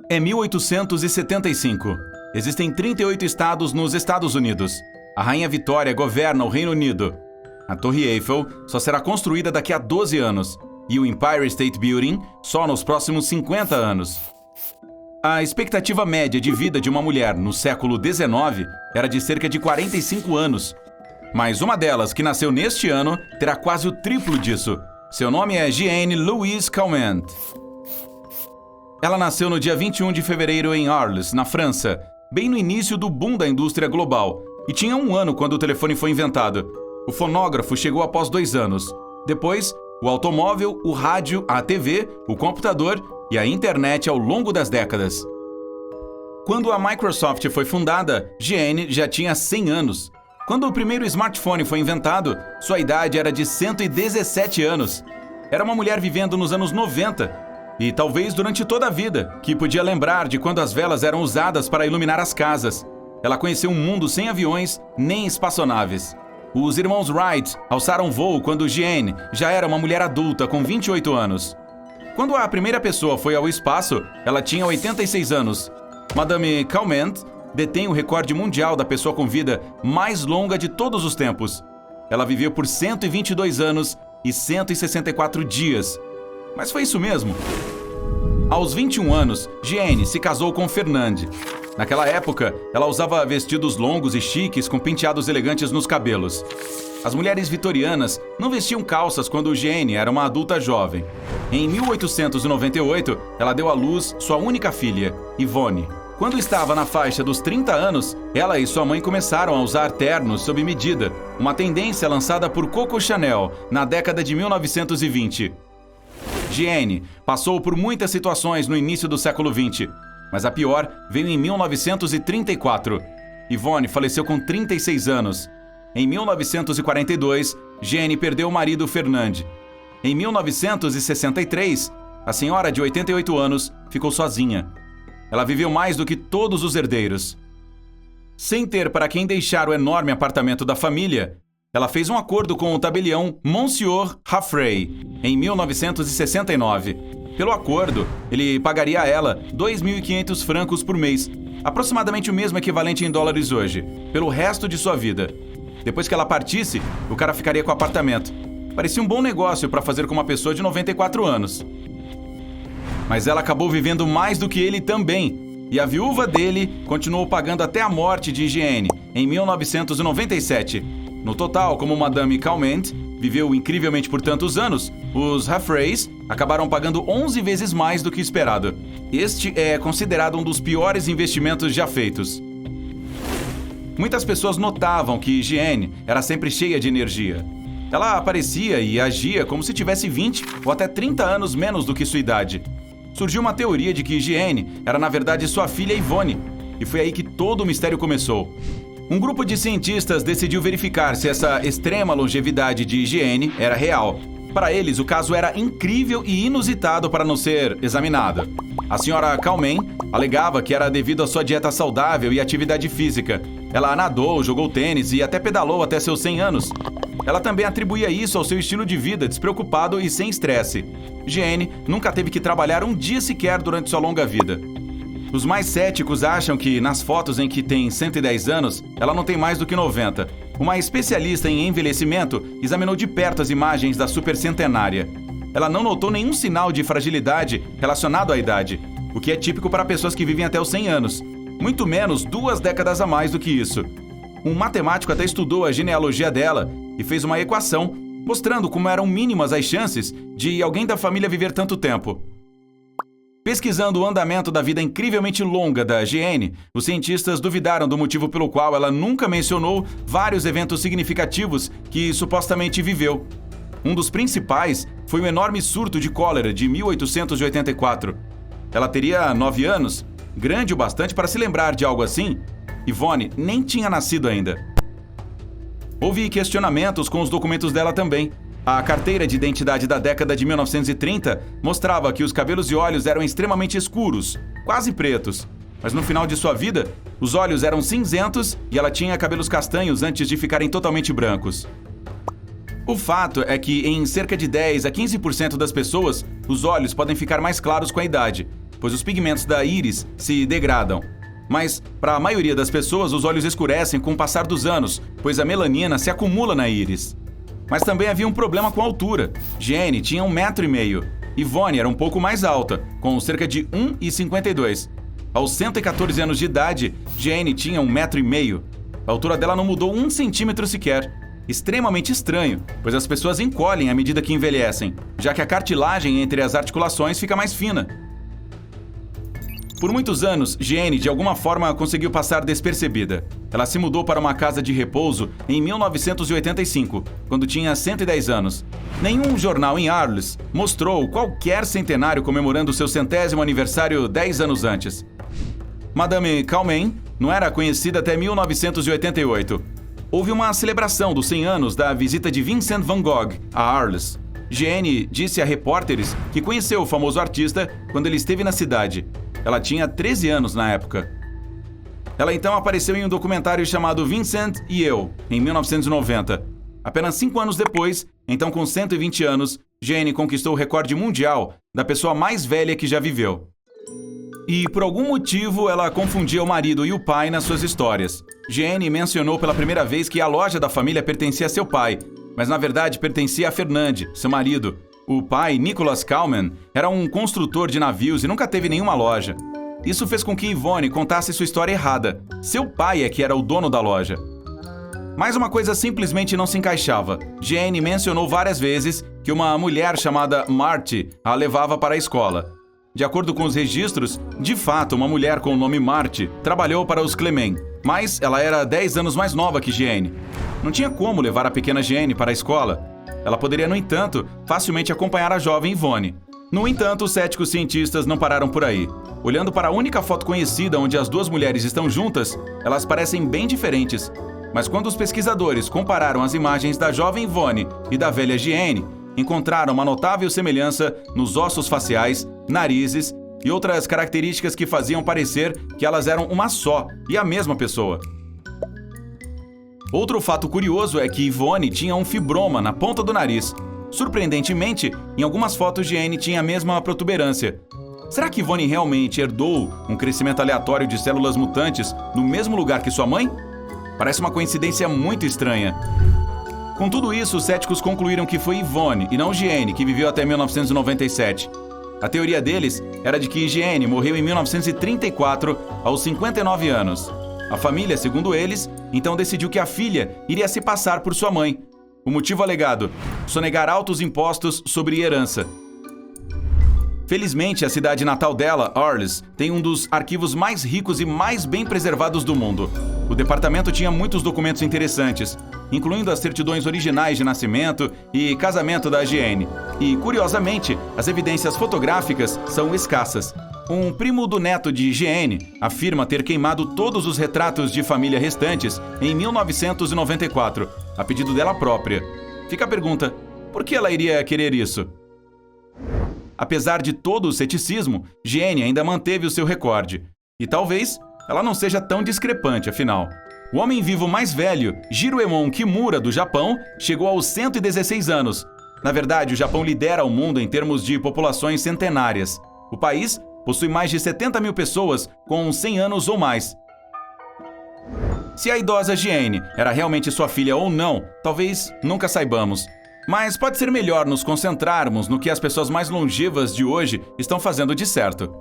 É 1875. Existem 38 estados nos Estados Unidos. A Rainha Vitória governa o Reino Unido. A Torre Eiffel só será construída daqui a 12 anos. E o Empire State Building só nos próximos 50 anos. A expectativa média de vida de uma mulher no século XIX era de cerca de 45 anos. Mas uma delas, que nasceu neste ano, terá quase o triplo disso. Seu nome é Jeanne Louise Calment. Ela nasceu no dia 21 de fevereiro em Arles, na França, bem no início do boom da indústria global, e tinha 1 ano quando o telefone foi inventado. O fonógrafo chegou após 2 anos. Depois, o automóvel, o rádio, a TV, o computador e a internet ao longo das décadas. Quando a Microsoft foi fundada, Jeanne já tinha 100 anos. Quando o primeiro smartphone foi inventado, sua idade era de 117 anos. Era uma mulher vivendo nos anos 90, e talvez durante toda a vida, que podia lembrar de quando as velas eram usadas para iluminar as casas. Ela conheceu um mundo sem aviões nem espaçonaves. Os irmãos Wright alçaram voo quando Jeanne já era uma mulher adulta com 28 anos. Quando a primeira pessoa foi ao espaço, ela tinha 86 anos. Madame Calment detém o recorde mundial da pessoa com vida mais longa de todos os tempos. Ela viveu por 122 anos e 164 dias. Mas foi isso mesmo? Aos 21 anos, Jeanne se casou com Fernand. Naquela época, ela usava vestidos longos e chiques com penteados elegantes nos cabelos. As mulheres vitorianas não vestiam calças quando Jeanne era uma adulta jovem. Em 1898, ela deu à luz sua única filha, Yvonne. Quando estava na faixa dos 30 anos, ela e sua mãe começaram a usar ternos sob medida, uma tendência lançada por Coco Chanel na década de 1920. Jeanne passou por muitas situações no início do século XX, mas a pior veio em 1934. Yvonne faleceu com 36 anos. Em 1942, Jeanne perdeu o marido Fernand. Em 1963, a senhora de 88 anos ficou sozinha. Ela viveu mais do que todos os herdeiros. Sem ter para quem deixar o enorme apartamento da família, ela fez um acordo com o tabelião Monsieur Raffray em 1969. Pelo acordo, ele pagaria a ela 2.500 francos por mês, aproximadamente o mesmo equivalente em dólares hoje, pelo resto de sua vida. Depois que ela partisse, o cara ficaria com o apartamento. Parecia um bom negócio para fazer com uma pessoa de 94 anos. Mas ela acabou vivendo mais do que ele também, e a viúva dele continuou pagando até a morte de Jeanne, em 1997. No total, como Madame Calment viveu incrivelmente por tantos anos, os Raffrays acabaram pagando 11 vezes mais do que esperado. Este é considerado um dos piores investimentos já feitos. Muitas pessoas notavam que Jeanne era sempre cheia de energia. Ela aparecia e agia como se tivesse 20 ou até 30 anos menos do que sua idade. Surgiu uma teoria de que Jeanne era na verdade sua filha Yvonne, e foi aí que todo o mistério começou. Um grupo de cientistas decidiu verificar se essa extrema longevidade de Jeanne era real. Para eles, o caso era incrível e inusitado para não ser examinado. A senhora Calment alegava que era devido à sua dieta saudável e atividade física. Ela nadou, jogou tênis e até pedalou até seus 100 anos. Ela também atribuía isso ao seu estilo de vida despreocupado e sem estresse. Jeanne nunca teve que trabalhar um dia sequer durante sua longa vida. Os mais céticos acham que, nas fotos em que tem 110 anos, ela não tem mais do que 90. Uma especialista em envelhecimento examinou de perto as imagens da supercentenária. Ela não notou nenhum sinal de fragilidade relacionado à idade, o que é típico para pessoas que vivem até os 100 anos. Muito menos 2 décadas a mais do que isso. Um matemático até estudou a genealogia dela e fez uma equação mostrando como eram mínimas as chances de alguém da família viver tanto tempo. Pesquisando o andamento da vida incrivelmente longa da Jeanne, os cientistas duvidaram do motivo pelo qual ela nunca mencionou vários eventos significativos que supostamente viveu. Um dos principais foi o enorme surto de cólera de 1884. Ela teria 9 anos, grande o bastante para se lembrar de algo assim. Yvonne nem tinha nascido ainda. Houve questionamentos com os documentos dela também. A carteira de identidade da década de 1930 mostrava que os cabelos e olhos eram extremamente escuros, quase pretos. Mas no final de sua vida, os olhos eram cinzentos e ela tinha cabelos castanhos antes de ficarem totalmente brancos. O fato é que em cerca de 10 a 15% das pessoas, os olhos podem ficar mais claros com a idade. pois os pigmentos da íris se degradam. Mas, para a maioria das pessoas, os olhos escurecem com o passar dos anos, pois a melanina se acumula na íris. Mas também havia um problema com a altura. Jeanne tinha 1,5 m. Yvonne era um pouco mais alta, com cerca de 1,52 m. Aos 114 anos de idade, Jeanne tinha 1,5 m. A altura dela não mudou 1 centímetro sequer. Extremamente estranho, pois as pessoas encolhem à medida que envelhecem, já que a cartilagem entre as articulações fica mais fina. Por muitos anos, Jeanne de alguma forma conseguiu passar despercebida. Ela se mudou para uma casa de repouso em 1985, quando tinha 110 anos. Nenhum jornal em Arles mostrou qualquer centenário comemorando seu 100º aniversário 10 anos antes. Madame Calment não era conhecida até 1988. Houve uma celebração dos 100 anos da visita de Vincent van Gogh a Arles. Jeanne disse a repórteres que conheceu o famoso artista quando ele esteve na cidade. Ela tinha 13 anos na época. Ela então apareceu em um documentário chamado Vincent e Eu, em 1990. Apenas 5 anos depois, então com 120 anos, Jeanne conquistou o recorde mundial da pessoa mais velha que já viveu. E por algum motivo ela confundia o marido e o pai nas suas histórias. Jeanne mencionou pela primeira vez que a loja da família pertencia a seu pai, mas na verdade pertencia a Fernande, seu marido. O pai, Nicolas Calment, era um construtor de navios e nunca teve nenhuma loja. Isso fez com que Yvonne contasse sua história errada. Seu pai é que era o dono da loja. Mas uma coisa simplesmente não se encaixava. Jeanne mencionou várias vezes que uma mulher chamada Marty a levava para a escola. De acordo com os registros, de fato, uma mulher com o nome Marty trabalhou para os Clement, mas ela era 10 anos mais nova que Jeanne. Não tinha como levar a pequena Jeanne para a escola. Ela poderia, no entanto, facilmente acompanhar a jovem Yvonne. No entanto, os céticos cientistas não pararam por aí. Olhando para a única foto conhecida onde as duas mulheres estão juntas, elas parecem bem diferentes. Mas quando os pesquisadores compararam as imagens da jovem Yvonne e da velha Jeanne, encontraram uma notável semelhança nos ossos faciais, narizes e outras características que faziam parecer que elas eram uma só e a mesma pessoa. Outro fato curioso é que Yvonne tinha um fibroma na ponta do nariz. Surpreendentemente, em algumas fotos Jeanne tinha a mesma protuberância. Será que Yvonne realmente herdou um crescimento aleatório de células mutantes no mesmo lugar que sua mãe? Parece uma coincidência muito estranha. Com tudo isso, os céticos concluíram que foi Yvonne e não Jeanne que viveu até 1997. A teoria deles era de que Jeanne morreu em 1934, aos 59 anos. A família, segundo eles, então decidiu que a filha iria se passar por sua mãe. O motivo alegado: sonegar altos impostos sobre herança. Felizmente, a cidade natal dela, Arles, tem um dos arquivos mais ricos e mais bem preservados do mundo. O departamento tinha muitos documentos interessantes, incluindo as certidões originais de nascimento e casamento da Jeanne. E, curiosamente, as evidências fotográficas são escassas. Um primo do neto de Jeanne afirma ter queimado todos os retratos de família restantes em 1994, a pedido dela própria. Fica a pergunta: por que ela iria querer isso? Apesar de todo o ceticismo, Jeanne ainda manteve o seu recorde. E talvez ela não seja tão discrepante, afinal. O homem vivo mais velho, Jiroemon Kimura, do Japão, chegou aos 116 anos. Na verdade, o Japão lidera o mundo em termos de populações centenárias. O país possui mais de 70 mil pessoas com 100 anos ou mais. Se a idosa Jeanne era realmente sua filha ou não, talvez nunca saibamos. Mas pode ser melhor nos concentrarmos no que as pessoas mais longevas de hoje estão fazendo de certo.